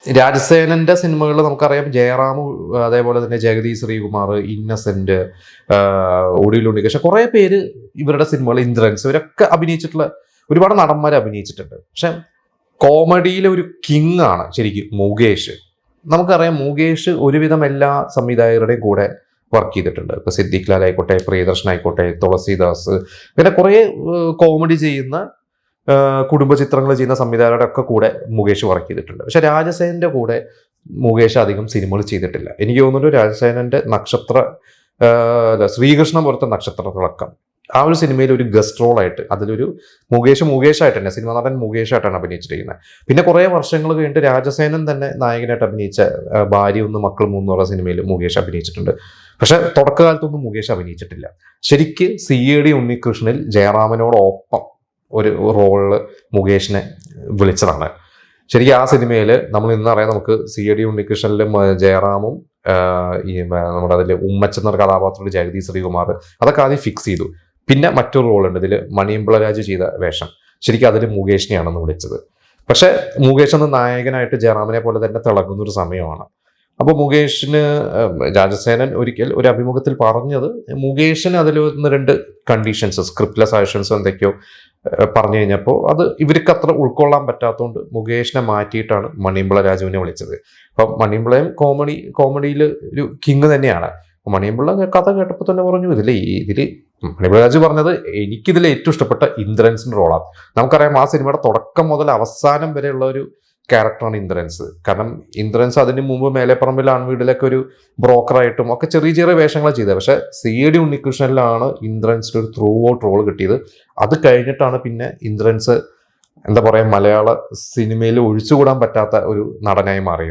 രാജസേനന്റെ സിനിമകളിൽ നമുക്കറിയാം ജയറാം, അതേപോലെ തന്നെ ജഗതി ശ്രീകുമാർ, ഇന്നസെന്റ്, ഒടിയിൽ ഉണ്ണികൃഷ്ണൻ, കുറെ പേര് ഇവരുടെ സിനിമകൾ, ഇന്ദ്രൻസ്, ഇവരൊക്കെ അഭിനയിച്ചിട്ടുള്ള ഒരുപാട് നടന്മാർ അഭിനയിച്ചിട്ടുണ്ട്. പക്ഷെ കോമഡിയിലെ ഒരു കിങ് ആണ് ശരിക്കും മുകേഷ്. നമുക്കറിയാം മുകേഷ് ഒരുവിധം എല്ലാ സംവിധായകരുടെയും കൂടെ വർക്ക് ചെയ്തിട്ടുണ്ട്. ഇപ്പൊ സിദ്ദിഖ് ലാൽ ആയിക്കോട്ടെ, പ്രിയദർശൻ ആയിക്കോട്ടെ, തുളസീദാസ്, ഇങ്ങനെ കുറെ കോമഡി ചെയ്യുന്ന കുടുംബ ചിത്രങ്ങൾ ചെയ്യുന്ന സംവിധായകരുടെ ഒക്കെ കൂടെ മുകേഷ് വർക്ക് ചെയ്തിട്ടുണ്ട്. പക്ഷെ രാജസേനന്റെ കൂടെ മുകേഷ് അധികം സിനിമകൾ ചെയ്തിട്ടില്ല. എനിക്ക് തോന്നുന്നു രാജസേനന്റെ നക്ഷത്ര, ശ്രീകൃഷ്ണ പുരത്തെ നക്ഷത്ര തിളക്കം, ആ ഒരു സിനിമയിൽ ഒരു ഗസ്റ്റ് റോളായിട്ട് അതിലൊരു മുകേഷായിട്ട് തന്നെ, സിനിമ നടൻ മുകേഷായിട്ടാണ് അഭിനയിച്ചിരിക്കുന്നത്. പിന്നെ കുറെ വർഷങ്ങൾ കഴിഞ്ഞിട്ട് രാജസേനൻ തന്നെ നായകനായിട്ട് അഭിനയിച്ച ഭാര്യ ഒന്ന് മക്കൾ മൂന്ന് എന്നുള്ള സിനിമയിൽ മുകേഷ് അഭിനയിച്ചിട്ടുണ്ട്. പക്ഷെ തുടക്കകാലത്തൊന്നും മുകേഷ് അഭിനയിച്ചിട്ടില്ല. ശരിക്ക് CAD ഉണ്ണികൃഷ്ണനിൽ ജയറാമനോടൊപ്പം ഒരു റോളില് മുകേഷിനെ വിളിച്ചതാണ്. ശരിക്കും ആ സിനിമയിൽ നമ്മൾ ഇന്നറിയാം, നമുക്ക് CAD ഉണ്ണികൃഷ്ണനിലും ജയറാമും നമ്മുടെ അതിൽ ഉമ്മച്ചൻ എന്ന കഥാപാത്രത്തിൽ ജഗതി ശ്രീകുമാർ, അതൊക്കെ ആദ്യം ഫിക്സ് ചെയ്തു. പിന്നെ മറ്റൊരു റോളുണ്ട് ഇതിൽ, മണിയമ്പിള രാജു ചെയ്ത വേഷം, ശരിക്കും അതിൽ മുകേഷിനെയാണെന്ന് വിളിച്ചത്. പക്ഷെ മുകേഷ് എന്ന നായകനായിട്ട് ജയറാമിനെ പോലെ തന്നെ തിളങ്ങുന്ന ഒരു സമയമാണ്. അപ്പോൾ മുകേഷിന് രാജസേനൻ ഒരിക്കൽ ഒരു അഭിമുഖത്തിൽ പറഞ്ഞത്, മുകേഷിന് അതിൽ 1-2 കണ്ടീഷൻസ്, സ്ക്രിപ്റ്റ്ലെസ് ആക്ഷൻസ് എന്തൊക്കെയോ പറഞ്ഞു കഴിഞ്ഞപ്പോൾ അത് ഇവർക്ക് അത്ര ഉൾക്കൊള്ളാൻ പറ്റാത്തതുകൊണ്ട് മുകേഷിനെ മാറ്റിയിട്ടാണ് മണിയമ്പിള രാജുവിനെ വിളിച്ചത്. അപ്പം മണിയമ്പിളയും കോമഡിയിൽ ഒരു കിങ് തന്നെയാണ്. മണിയമ്പിള്ള കഥ കേട്ടപ്പോൾ തന്നെ പറഞ്ഞു, ഇതിൽ മണിയമ്പിള രാജു പറഞ്ഞത് എനിക്കിതിൽ ഏറ്റവും ഇഷ്ടപ്പെട്ട ഇന്ദ്രൻസിന്റെ റോളാണ്. നമുക്കറിയാം ആ സിനിമയുടെ തുടക്കം മുതൽ അവസാനം വരെയുള്ള ഒരു ക്യാരക്ടറാണ് ഇന്ദ്രൻസ്. കാരണം ഇന്ദ്രൻസ് അതിന് മുമ്പ് മേലെപ്പറമ്പിൽ ആൺവീടിലൊക്കെ ഒരു ബ്രോക്കറായിട്ടും ഒക്കെ ചെറിയ ചെറിയ വേഷങ്ങളാണ് ചെയ്തത്. പക്ഷെ CAD ഉണ്ണികൃഷ്ണനിലാണ് ഇന്ദ്രൻസിന് ഒരു ത്രൂ ഔട്ട് റോൾ കിട്ടിയത്. അത് കഴിഞ്ഞിട്ടാണ് പിന്നെ ഇന്ദ്രൻസ് എന്താ പറയാ, മലയാള സിനിമയിൽ ഒഴിച്ചുകൂടാൻ പറ്റാത്ത ഒരു നടനായി മാറിയത്.